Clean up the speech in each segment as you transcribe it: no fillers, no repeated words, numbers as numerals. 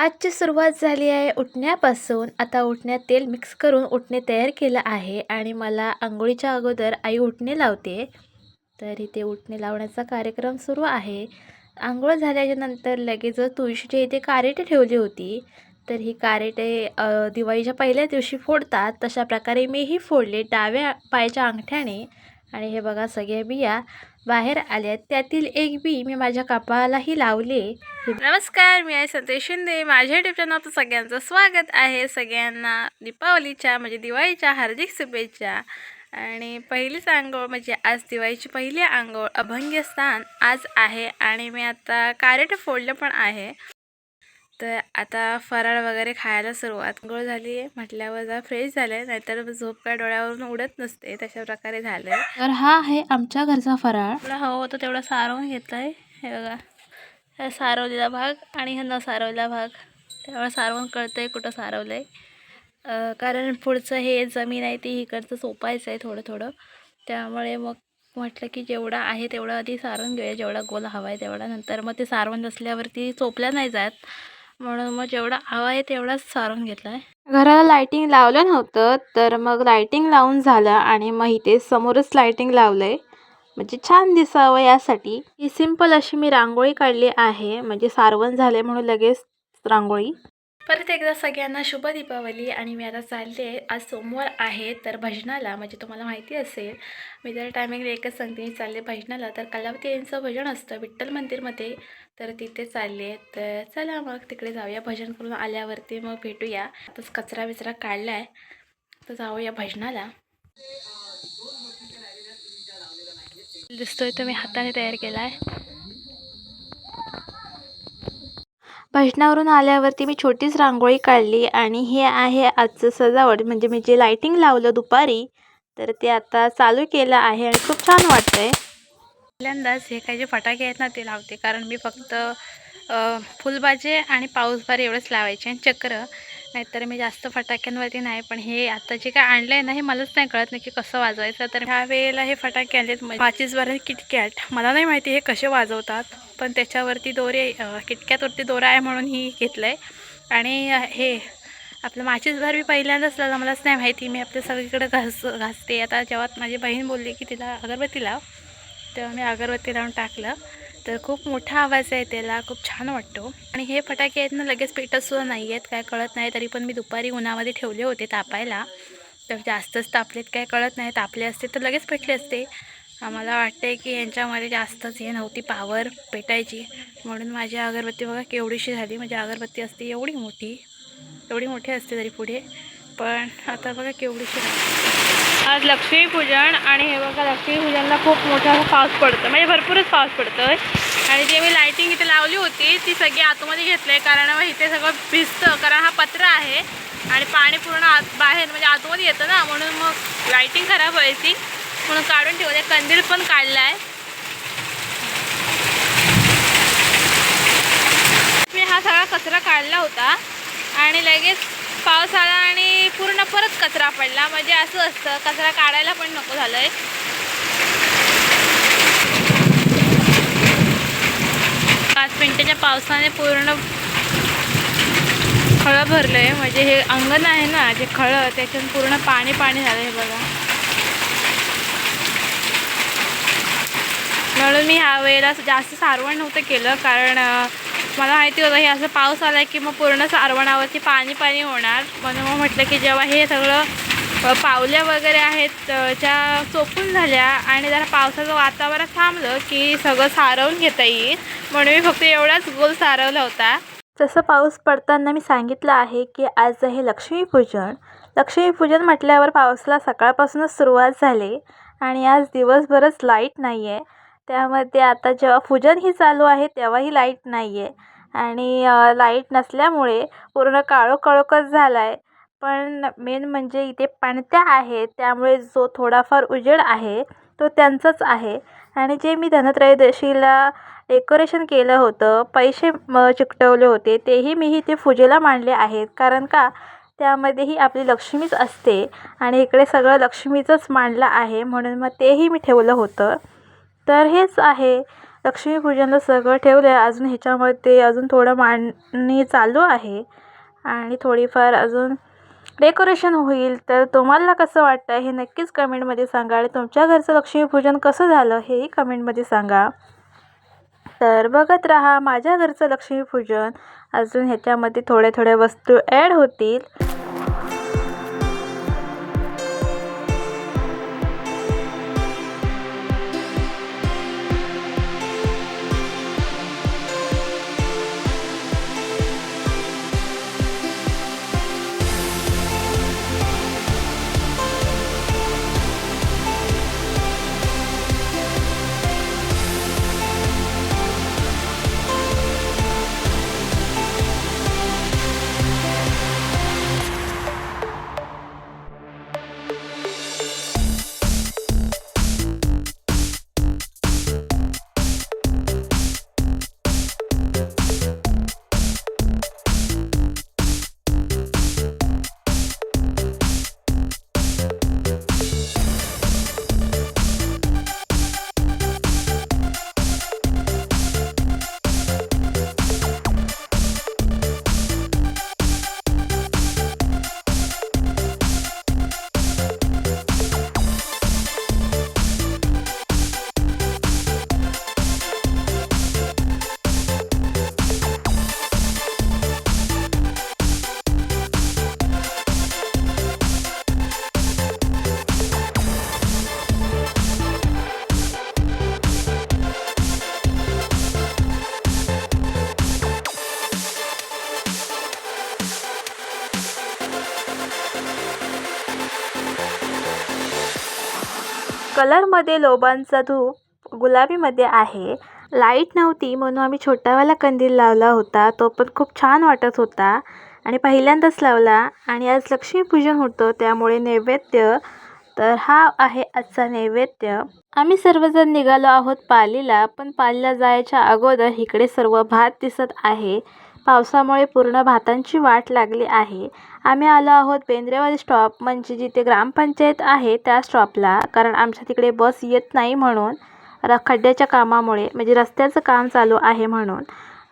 आजची सुरुवात झाली आहे उठण्यापासून. आता उठण्यात तेल मिक्स करून उटणे तयार केलं आहे आणि मला अंघोळीच्या अगोदर आई उटणे लावते. तर इथे उटणे लावण्याचा कार्यक्रम सुरू आहे. अंघोळ झाल्याच्या नंतर लगेच तुळशीच्या इथे कारेटे ठेवली होती. तर ही कारेटे दिवाळीच्या पहिल्या दिवशी फोडतात, तशा प्रकारे मीही फोडले डाव्या पायाच्या अंगठ्याने. आणि हे बघा सगळ्या बिया बाहेर आल्या. त्यातील एक बी मी माझ्या कपाळालाही लावले. नमस्कार, मी आहे संतोष शिंदे. माझ्या यूट्यूब चॅनलवर सगळ्यांचं स्वागत आहे. सगळ्यांना दीपावलीच्या म्हणजे दिवाळीच्या हार्दिक शुभेच्छा. आणि पहिलीच आंघोळ म्हणजे आज दिवाळीची पहिली आंघोळ अभंगस्थान आज आहे आणि मी आता कारेट फोडलं पण आहे. तर आता फराळ वगैरे खायला सुरुवात. आंघोळ झाली आहे म्हटल्यावर जरा फ्रेश झालं, नाहीतर झोप काय डोळ्यावरून उडत नसते, तशा प्रकारे झालं आहे. तर हा आहे आमच्या घरचा फराळ. मला हवं होतं तेवढा सारवून घेतला आहे. हे बघा, हा सारवलेला भाग आणि हा न सारवलेला भाग. त्यामुळे सारवून कळतं आहे कुठं सारवलं आहे. कारण पुढचं हे जमीन आहे ती इकडचं सोपायचं आहे थोडं थोडं. त्यामुळे मग म्हटलं की जेवढा आहे तेवढा आधी सारवून घेऊया, जेवढा गोल हवा आहे तेवढा. नंतर मग ते सारवून नसल्यावरती चोपल्या नाही जात, म्हणून मग जेवढा हवा आहे तेवढाच सारवून घेतला आहे. घराला लायटिंग लावलं नव्हतं, तर मग लायटिंग लावून झालं आणि मग इथे समोरच लायटिंग लावलं आहे, म्हणजे छान दिसावं यासाठी. ही सिंपल अशी मी रांगोळी काढली आहे, म्हणजे सारवण झाले म्हणून लगेच रांगोळी. परत एकदा सगळ्यांना शुभ दीपावली. आणि मी आता चालले, आज सोमवार आहे तर भजनाला, म्हणजे तुम्हाला माहिती असेल मी जर टायमिंगला एकच सांगते, मी चालले भजनाला. तर कलावती यांचं भजन असतं विठ्ठल मंदिरमध्ये, तर तिथे चालले. तर चला मग तिकडे जाऊया. भजन करून आल्यावरती मग भेटूया. आताच कचरा बिचरा काढला आहे, तर जाऊया भजनाला. दिसतोय तो मी हाताने तयार केला आहे. भजनावरून आल्यावरती मी छोटीच रांगोळी काढली आणि हे आहे आजचं सजावट, म्हणजे मी जे लायटिंग लावलं दुपारी, तर ते आता चालू केलं आहे आणि खूप छान वाटतंय. पहिल्यांदाच हे काही जे फटाके आहेत ना ते लावते, कारण मी फक्त फुलबाजे आणि पाऊसबार एवढंच लावायचे आणि चक्र, नाहीतर मी जास्त फटाक्यांवरती नाही. पण हे आता जे काय आणलं आहे ना, हे मलाच नाही कळत नक्की कसं वाजवायचं. तर ह्या वेळेला हे फटाके आणलेत माचीसभर किटकॅट. मला नाही माहिती हे कसे वाजवतात, पण त्याच्यावरती दोरे, किटकॅटवरती दोरा आहे म्हणून ही घेतलं आहे. आणि हे आपलं माचीसभर मी पहिल्यांदाच लावलं, मलाच नाही माहिती. मी आपल्या सगळीकडे घासते. आता जेव्हा माझी बहीण बोलली की तिला अगरबत्ती लाव, तेव्हा मी अगरबत्ती लावून टाकलं. तर खूप मोठा आवाज आहे त्याला, खूप छान वाटतो. आणि हे फटाके आहेत ना लगेच पेटतसुद्धा नाही आहेत, काय कळत नाही. तरी पण मी दुपारी उन्हामध्ये ठेवले होते तापायला, तर जास्तच तापलेत काय कळत नाही. तापले असते तर लगेच पेटले असते. आम्हाला वाटते की यांच्यामध्ये जास्तच हे नव्हती पावर पेटायची, म्हणून माझी अगरबत्ती बघा केवढीशी झाली. म्हणजे अगरबत्ती असते एवढी मोठी असते तरी पुढे, पण आता बघा केवढीशी झाली. आज लक्ष्मीपूजन आणि हे बघा लक्ष्मीपूजनला खूप मोठा पाऊस पडतो, म्हणजे भरपूरच पाऊस पडतो आहे. आणि जे मी लायटिंग इथे लावली होती ती सगळी आतमध्ये घेतली आहे, कारण इथे सगळं भिजतं, कारण हा पत्रा आहे आणि पाणी पूर्ण बाहेर म्हणजे आतमध्ये येतं ना, म्हणून मग लायटिंग खराब व्हायची म्हणून काढून ठेवले. कंदील पण काढला आहे मी. हा सगळा कचरा काढला होता आणि लगेच पाऊस आला आणि पूर्ण परत कचरा पडला. म्हणजे असं असतं, कचरा काढायला पण नको झालंय. 5 मिनिटाच्या पावसाने पूर्ण खळं भरलंय. म्हणजे हे अंगण आहे ना जे खळं, त्याच्यातून पूर्ण पाणी झालं हे बघा. म्हणून मी ह्या वेळेला जास्त सारवण नव्हतं केलं, कारण मला माहिती होतं हे असं पाऊस आला की मग पूर्ण सारवणावरती पाणी होणार. म्हणून मग म्हटलं की जेव्हा हे सगळं पावल्या वगैरे आहेत ज्या चोपून झाल्या आणि जरा पावसाचं वातावरण थांबलं की सगळं सारवून घेता येईल, म्हणून मी फक्त एवढाच गोल सारवला होता. जसं पाऊस पडताना मी सांगितलं आहे की आज आहे लक्ष्मीपूजन. लक्ष्मीपूजन म्हटल्यावर पावसाला सकाळपासूनच सुरुवात झाली आणि आज दिवसभरच लाईट नाही आहे. त्यामध्ये आता जेव्हा पूजन ही चालू आहे तेव्हाही लाईट नाही आहे आणि लाईट नसल्यामुळे पूर्ण काळोखच झाला आहे. पण मेन म्हणजे इथे पणत्या आहेत, त्यामुळे जो थोडाफार उजेड आहे तो त्यांचाच आहे. आणि जे मी धनत्रयोदशीला डेकोरेशन केलं होतं, पैसे चिकटवले होते, तेही मी इथे पूजेला मांडले आहेत. कारण का त्यामध्येही आपली लक्ष्मीच असते आणि इकडे सगळं लक्ष्मीचंच मांडलं आहे, म्हणून मग तेही मी ठेवलं होतं. तर हेच आहे लक्ष्मीपूजनला सगळं ठेवलं आहे. अजून ह्याच्यामध्ये अजून थोडं मांडणी चालू आहे आणि थोडीफार अजून डेकोरेशन होईल. तर तुम्हाला कसं वाटतं हे नक्कीच कमेंटमध्ये सांगा आणि तुमच्या घरचं लक्ष्मीपूजन कसं झालं हेही कमेंटमध्ये सांगा. तर बघत राहा माझ्या घरचं लक्ष्मीपूजन. अजून ह्याच्यामध्ये थोड्या थोड्या वस्तू ॲड होतील. कलरमध्ये लोबांचा धूप गुलाबीमध्ये आहे. लाईट नव्हती म्हणून आम्ही छोटावाला कंदील लावला होता. तो पण खूप छान वाटत होता आणि पहिल्यांदाच लावला. आणि आज लक्ष्मीपूजन होतं त्यामुळे नैवेद्य, तर हा आहे आजचा नैवेद्य. आम्ही सर्वजण निघालो आहोत पालीला. पण पालीला जायच्या अगोदर इकडे सर्व भात दिसत आहे. पावसामुळे पूर्ण भातांची वाट लागली आहे. आम्ही आलो आहोत बेंद्रेवाडी स्टॉप, म्हणजे जिथे ग्रामपंचायत आहे त्या स्टॉपला. कारण आमच्या तिकडे बस येत नाही म्हणून, खड्ड्याच्या कामामुळे, म्हणजे रस्त्याचं काम चालू आहे म्हणून.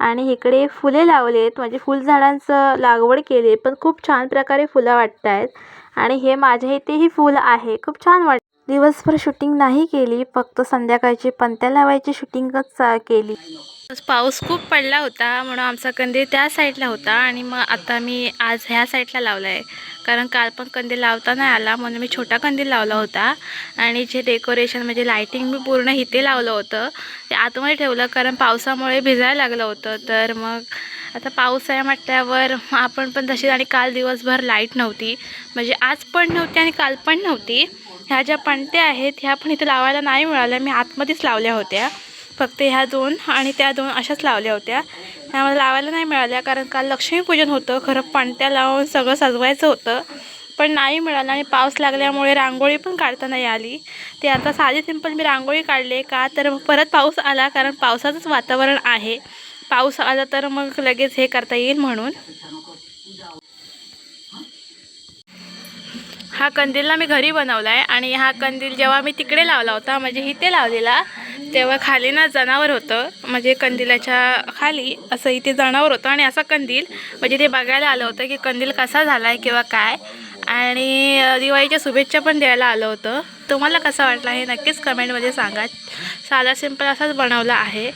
आणि इकडे फुले लावलेत, म्हणजे फुलझाडांचं लागवड केली पण खूप छान प्रकारे फुलं वाटत आहेत. आणि हे माझ्या इथेही फुल आहे, खूप छान वाटतं. दिवसभर शूटिंग नाही केली, फक्त संध्याकाळची पणत्या लावायची शूटिंगच केली. पाऊस खूप पडला होता म्हणून आमचा कंदील त्या साईडला होता आणि मग आता मी आज ह्या साईडला लावला आहे. कारण काल पण कंदील लावता नाही आला म्हणून मी छोटा कंदील लावला होता. आणि जे डेकोरेशन म्हणजे लायटिंग मी पूर्ण इथे लावलं होतं ते आतमध्ये ठेवलं, कारण पावसामुळे भिजायला लागलं होतं. तर मग आता पाऊस आहे म्हटल्यावर आपण पण तशी. आणि काल दिवसभर लाईट नव्हती, म्हणजे आज पण नव्हती आणि काल पण नव्हती. ह्या ज्या पणत्या आहेत ह्या पण इथे लावायला नाही मिळाल्या, मी आतमध्येच लावल्या होत्या. फक्त ह्या दोन आणि त्या दोन अशाच लावल्या होत्या. ह्यामध्ये लावायला नाही मिळाल्या कारण काल लक्ष्मीपूजन होतं. खरं पणत्या लावून सगळं सजवायचं होतं पण नाही मिळालं. आणि पाऊस लागल्यामुळे रांगोळी पण काढता नाही आली. ते आता साधी सिंपल मी रांगोळी काढले का तर परत पाऊस आला, कारण पावसाचंच वातावरण आहे. पाऊस आला तर मग लगेच हे करता येईल म्हणून. हा कंदीलला मी घरी बनवला आहे. आणि हा कंदील जेव्हा मी तिकडे लावला होता, म्हणजे इथे लावलेला, तेव्हा खाली ना जनावर होतं, म्हणजे कंदिलाच्या खाली असं इथे जनावर होतं. आणि असा कंदील म्हणजे ते बघायला आलं होतं की कंदील कसा झाला आहे किंवा काय. आणि दिवाळीच्या शुभेच्छा पण द्यायला आलं होतं. तुम्हाला कसा वाटला हे नक्कीच कमेंटमध्ये सांगा. साधा सिंपल असाच बनवला आहे.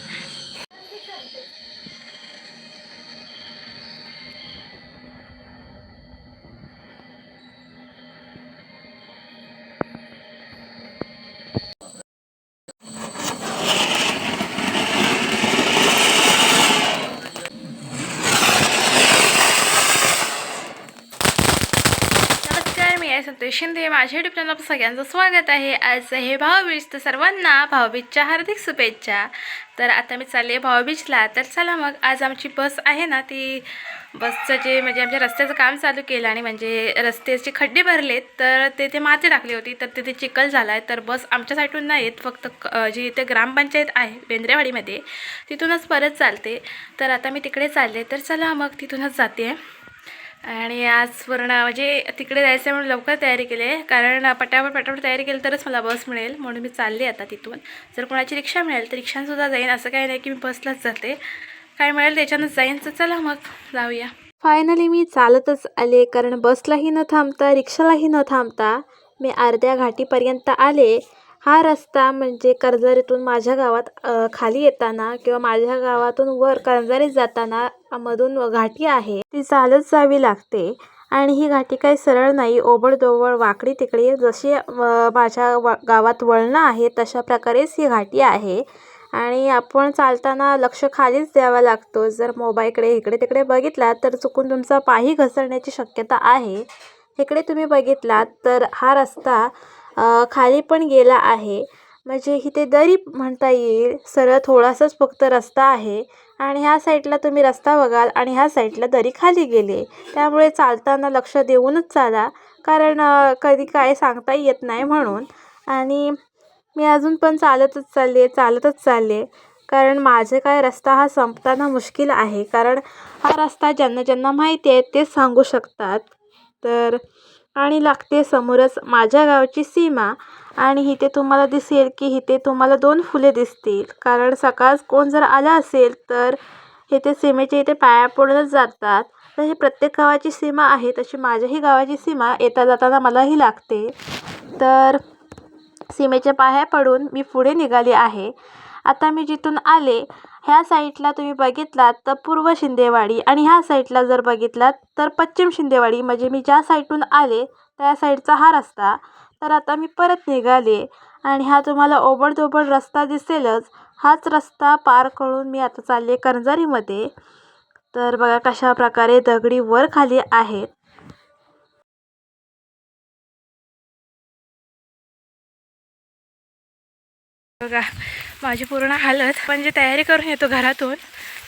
संतोष शिंदे, माझ्या यूट्यूब चॅनलवर सगळ्यांचं स्वागत आहे. आज हे भाऊबीज, तर सर्वांना भाऊबीजच्या हार्दिक शुभेच्छा. तर आता मी चालले भाऊबीजला. तर चला मग, आज आमची बस आहे ना, ती बसचं जे म्हणजे आमच्या रस्त्याचं काम चालू केलं आणि म्हणजे रस्त्याचे खड्डे भरलेत, तर ते माती टाकली होती, तर तिथे चिखल झाला आहे. तर बस आमच्या साईडून नाही येत, फक्त जी इथे ग्रामपंचायत आहे बेंद्रेवाडीमध्ये तिथूनच परत चालते. तर आता मी तिकडे चालले, तर चला मग तिथूनच जाते. आणि आज पूर्ण म्हणजे तिकडे जायचं म्हणून लवकर तयारी केली आहे, कारण पटापट तयारी केली तरच मला बस मिळेल, म्हणून मी चालली आता तिथून. जर कोणाची रिक्षा मिळेल तर रिक्षासुद्धा जाईन, असं काही नाही की मी बसलाच जाते. काय मिळेल त्याच्यानंच जाईन. तर चला मग जाऊया. फायनली मी चालतच आले, कारण बसलाही न थांबता रिक्षालाही न थांबता मी अर्ध्या घाटीपर्यंत आले. हा रस्ता म्हणजे कर्जतून माझ्या गावात खाली येताना किंवा माझ्या गावातून वर कर्जत जाताना मधून घाटी आहे, ती चालत जावी लागते. आणि ही घाटी काही सरळ नाही, ओबडधोबड वाकडी तिकडे जशी माझ्या गावात वळणं आहे तशा प्रकारेच ही घाटी आहे. आणि आपण चालताना लक्ष खालीच द्यावा लागतो. जर मोबाईलकडे इकडे तिकडे बघितलात तर चुकून तुमचा पायही घसरण्याची शक्यता आहे. इकडे तुम्ही बघितलात तर हा रस्ता खाली पण गेला आहे, म्हणजे इथे दरी म्हणता येईल. सरळ थोडासाच फक्त रस्ता आहे आणि ह्या साईडला तुम्ही रस्ता बघाल आणि ह्या साईडला दरी खाली गेले. त्यामुळे चालताना लक्ष देऊनच चाला, कारण कधी काय सांगता येत नाही म्हणून. आणि मी अजून पण चालतच चालले, कारण माझे काय रस्ता हा संपताना मुश्किल आहे. कारण हा रस्ता ज्यांना माहिती आहे तेच सांगू शकतात. तर आणि लागते समोरच माझ्या गावाची सीमा. आणि इथे तुम्हाला दिसेल की इथे तुम्हाला 2 फुले दिसतील, कारण सकाळ कोण जर आला असेल तर इथे सीमेच्या इथे पाया पडूनच जातात. तशी प्रत्येक गावाची सीमा आहे, तशी माझ्याही गावाची सीमा येता जाताना मलाही लागते. तर सीमेच्या पाया पडून मी पुढे निघाली आहे. आता मी जिथून आले ह्या साईडला तुम्ही बघितलात तर पूर्व शिंदेवाडी आणि ह्या साईडला जर बघितलात तर पश्चिम शिंदेवाडी, म्हणजे मी ज्या साईडून आले त्या साईडचा हा रस्ता. तर आता मी परत निघाले आणि हा तुम्हाला ओबडधोबड रस्ता दिसेलच. हाच रस्ता पार करून मी आता चालले करंजारीमध्ये. तर बघा कशा प्रकारे दगडी वर खाली आहेत. बघा माझी पूर्ण हालत, म्हणजे तयारी करून येतो घरातून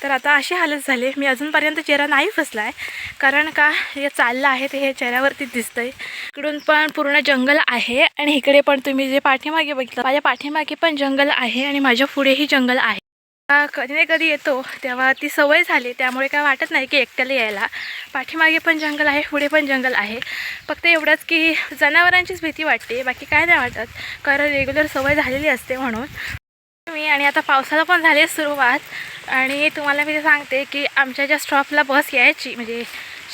तर आता अशी हालत झाली. मी अजूनपर्यंत चेहरा नाही फसला आहे, कारण का हे चाललं आहे ते हे चेहऱ्यावरती दिसतं आहे. इकडून पण पूर्ण जंगल आहे आणि इकडे पण तुम्ही जे पाठीमागे बघितलं, माझ्या पाठीमागे पण जंगल आहे आणि माझ्या पुढेही जंगल आहे. कधी ना कधी येतो तेव्हा ती सवय झाली, त्यामुळे काय वाटत नाही की एकट्याला यायला. पाठीमागे पण जंगल आहे, पुढे पण जंगल आहे. फक्त एवढंच की जनावरांचीच भीती वाटते, बाकी काय नाही वाटत, कारण रेग्युलर सवय झालेली असते म्हणून. मी आणि आता पावसाला पण झाली सुरुवात. आणि तुम्हाला मी ते सांगते की आमच्या ज्या स्टॉपला बस यायची, म्हणजे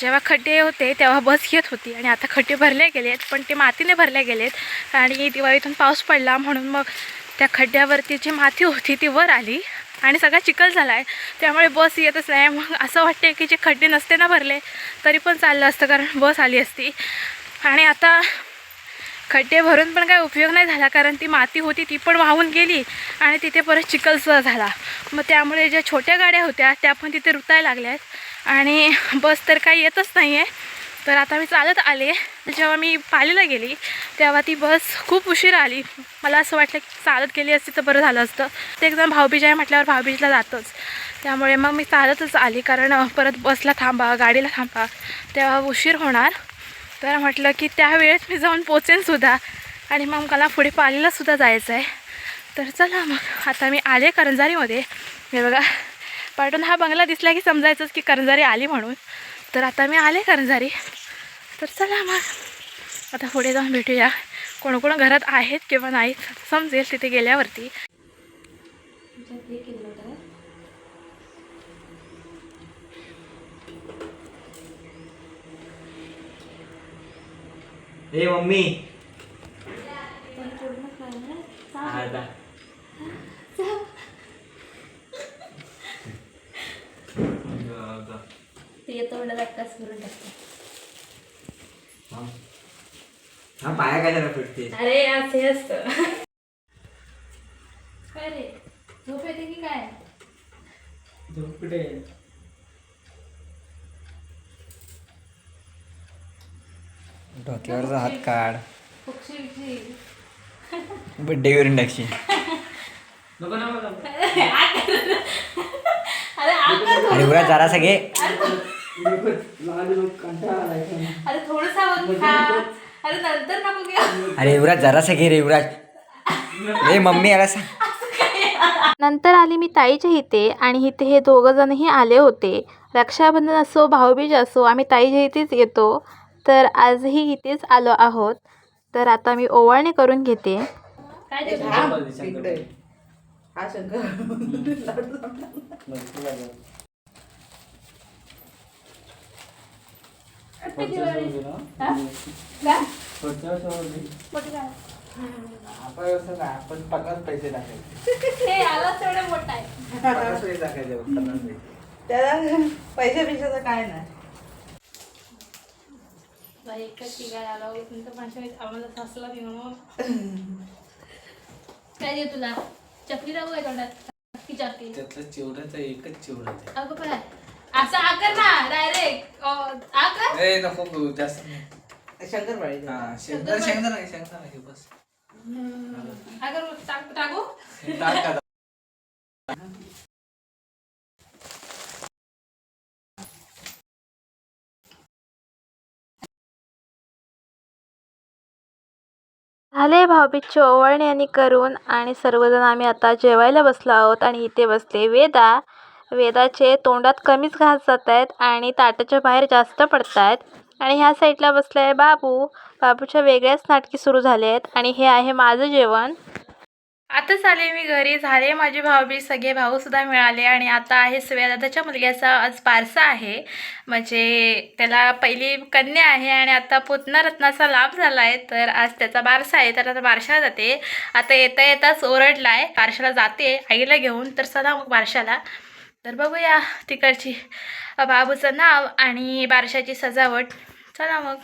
जेव्हा खड्डे होते तेव्हा बस येत होती आणि आता खड्डे भरले गेलेत, पण ते मातीने भरले गेलेत. आणि दिवाळीतून पाऊस पडला म्हणून मग त्या खड्ड्यावरती जी माती होती ती वर आली आणि सगळा चिखल झाला आहे, त्यामुळे बस येतच नाही. मग असं वाटते की जे खड्डे नसते ना भरले तरी पण चाललं असतं, कारण बस आली असती. आणि आता खड्डे भरून पण काय उपयोग नाही झाला, कारण ती माती होती ती पण वाहून गेली आणि तिथे परत चिखलसुद्धा झाला. मग त्यामुळे ज्या छोट्या गाड्या होत्या त्या पण तिथे रुतायला लागल्या आहेत आणि बस तर काही येतच नाही आहे. तर आता मी चालत आले. जेव्हा मी पालीला गेली तेव्हा ती बस खूप उशीर आली. मला असं वाटलं की चालत गेली असती तर बरं झालं असतं. ते एकदम भाऊबीज आहे म्हटल्यावर भाऊबीजला जातोच, त्यामुळे मग मी चालतच आली, कारण परत बसला थांबा, गाडीला थांबा, तेव्हा उशीर होणार. तर म्हटलं की त्या वेळेत मी जाऊन पोचेनसुद्धा आणि मग मला पुढे पालीलासुद्धा जायचं आहे. तर चला मग आता मी आले करंजारीमध्ये. हे बघा पाठून हा बंगला दिसला की समजायचंच की करंजारी आली म्हणून. तर आता मी आले करंजारी. तर चला मग आता पुढे जाऊन भेटूया, कोण घरात आहेत किंवा नाहीत समजेल तिथे गेल्यावरती. ए मम्मी हा पाया काय जरा फिरते. अरे असे असतं. काय रे झोप येते की काय? झोप कुठे? डोक्यावरचा हात काढ, बड्डे करून टाकशी. अरे उरा जरासा घे. अरे थोडसा अरे नंतर नको घ्या. अरे युवराज जरासा घे रे युवराज. रे मम्मी याला सांग. नंतर आली मी ताईच्या इथे आणि इथे हे दोघं जणही आले होते. रक्षाबंधन असो भाऊबीज असो आम्ही ताईच्या इथेच येतो. तर आजही इथेच आलो आहोत. तर आता मी ओवाळणी करून घेते. आपण 50 पैसे टाकायचे. त्याला पैसे बिशाचं काय नाही. काय देऊ तुला चपली दाखवू काय तोंडात चपली त्यातलं चिवड्याचं एकच चिवडा आहे. अगं काय असं आकर ना डायरेक्ट आकर ए नको करू, जास्त नाही. शंकरपाळी शेंगदाणा आहे बस. आकर टाकू टाक का. झाले भाऊबीजची ओवाळणी आणि करून आणि सर्वजण आम्ही आता जेवायला बसलो आहोत. आणि इथे बसले वेदाचे तोंडात कमीच घास जात आहेत आणि ताटाच्या बाहेर जास्त पडत आहेत. आणि ह्या साईडला बसला आहे बाबूच्या वेगळ्याच नाटकी सुरू झाले आहेत. आणि हे आहे माझं जेवण. आताच आले मी घरी. झाले माझे भाऊबीज, सगळे भाऊसुद्धा मिळाले. आणि आता आहे दादाच्या मुलग्याचा आज बारसा आहे. म्हणजे त्याला पहिली कन्या आहे आणि आता पुतणारत्नाचा लाभ झाला आहे. तर आज त्याचा बारसा आहे. तर आता बारशाला जाते. आता येता येताच ओरडला आहे, बारशाला जाते आईला घेऊन. तर चला मग बारशाला. तर बघूया तिकडची बाबूचं नाव आणि बारशाची सजावट. चला मग.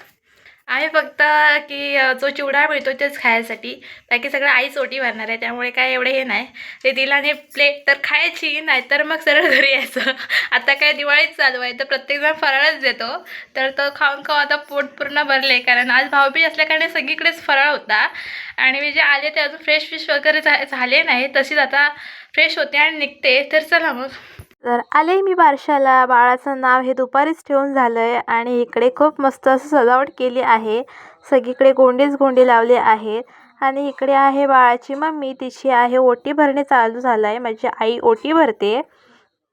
आहे फक्त की जो चिवडा मिळतो तेच खायसाठी, बाकी सगळं आईच ओटी भरणार आहे. त्यामुळे काय एवढे हे नाही. ते दिलाने प्लेट तर खायची, नाहीतर मग सरळ घरी यायचं. आता काय दिवाळीच चालू आहे तर प्रत्येकजण फराळच देतो. तर तो खाऊन आता पोट पूर्ण भरले. कारण आज भाऊबीज असल्याकारणे सगळीकडेच फराळ होता. आणि मी जे आले ते अजून फ्रेश वगैरे झाले नाही. तशीच आता फ्रेश होते आणि निघते. तर चला मग. तर आले मी बारशाला. बाळाचं नाव हे दुपारीच ठेवून झालं आहे. आणि इकडे खूप मस्त असं सजावट केली आहे. सगळीकडे गोंडी लावले आहेत. आणि इकडे आहे बाळाची मम्मी, तिची आहे ओटी भरणे चालू झालं आहे. माझी आई ओटी भरते.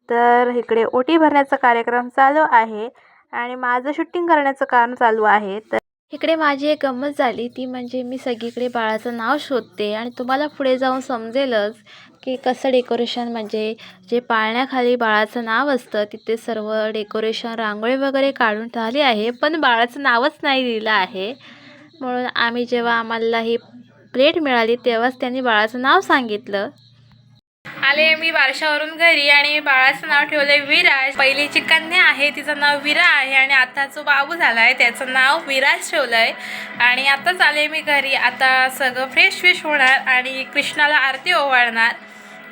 तर इकडे ओटी भरण्याचा कार्यक्रम चालू आहे आणि माझं शूटिंग करण्याचं काम चालू आहे. तर इकडे माझी एक गंमत झाली, ती म्हणजे मी सगळीकडे बाळाचं नाव शोधते. आणि तुम्हाला पुढे जाऊन समजेलच की कसं डेकोरेशन, म्हणजे जे पाळण्याखाली बाळाचं नाव असतं तिथे सर्व डेकोरेशन रांगोळी वगैरे काढून झाली आहे. पण बाळाचं नावच नाही दिलं आहे. म्हणून आम्ही जेव्हा आम्हाला ही प्लेट मिळाली तेव्हाच त्यांनी बाळाचं नाव सांगितलं. आले मी बारशावरून घरी आणि बाळाचं नाव ठेवलंय विराज. पहिलीची कन्या आहे तिचं नाव विरा आहे आणि आता जो बाबू झाला आहे त्याचं नाव विराज ठेवलंय. आणि आताच आले मी घरी. आता सगळं फ्रेश होणार आणि कृष्णाला आरती ओवाळणार.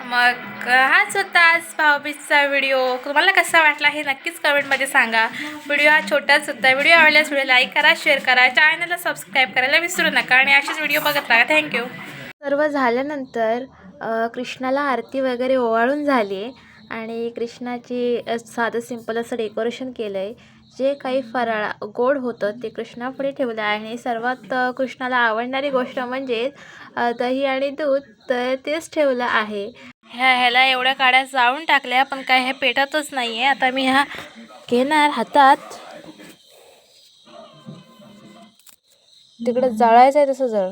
मग हाच होता आज भाऊबीजचा व्हिडिओ. तुम्हाला कसा वाटला हे नक्कीच कमेंटमध्ये सांगा. व्हिडिओ हा छोटाच होता. व्हिडिओ आवडल्यास व्हिडिओ लाईक करा, शेअर करा, चॅनलला सबस्क्राईब करायला विसरू नका. आणि असेच व्हिडिओ बघत राहा. थँक्यू. सर्व झाल्यानंतर कृष्णाला आरती वगैरे ओवाळून झाली आणि कृष्णाची साधं सिंपल असं डेकोरेशन केलं आहे. जे काही फराळ गोड होतं ते कृष्णापुढे ठेवलं आहे. आणि सर्वात कृष्णाला आवडणारी गोष्ट म्हणजे दही आणि दूध, तर तेच ठेवलं आहे. ह्याला एवढ्या काड्या जाळून टाकल्या पण काय ह्या पेटतच नाही आहे. आता मी ह्या घेणार हातात. तिकडं जळायचं आहे तसं जळ.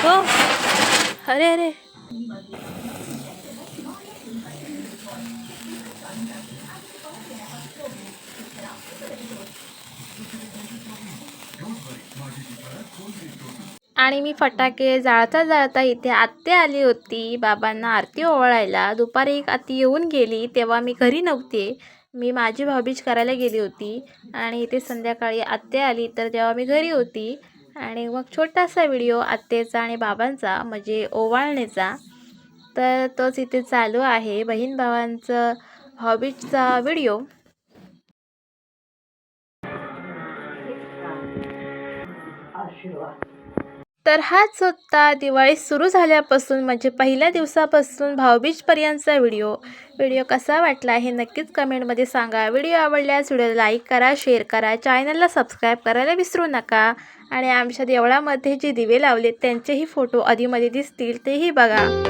हो अरे आणि मी फटाके जाळता इथे आत्या आली होती बाबांना आरती ओवाळायला. दुपारी एक आत्ती येऊन गेली तेव्हा मी घरी नव्हते. मी माझी भाऊबीज करायला गेली होती. आणि इथे संध्याकाळी आत्या आली तर तेव्हा मी घरी होती. आणि मग छोटासा व्हिडिओ आत्याचा आणि बाबांचा म्हणजे ओवाळण्याचा तर तोच इथे चालू आहे. बहीण भावांचं भाऊबीजचा व्हिडिओ. तर हाच होता दिवाळी सुरू झाल्यापासून म्हणजे पहिल्या दिवसापासून भाऊबीजपर्यंतचा व्हिडिओ कसा वाटला हे नक्कीच कमेंटमध्ये सांगा. व्हिडिओ आवडल्यास व्हिडिओला लाईक करा, शेअर करा, चॅनलला सबस्क्राईब करायला विसरू नका. आणि आमच्या देवळामध्ये जे दिवे लावले त्यांचेही फोटो आधीमध्ये दिसतील तेही बघा.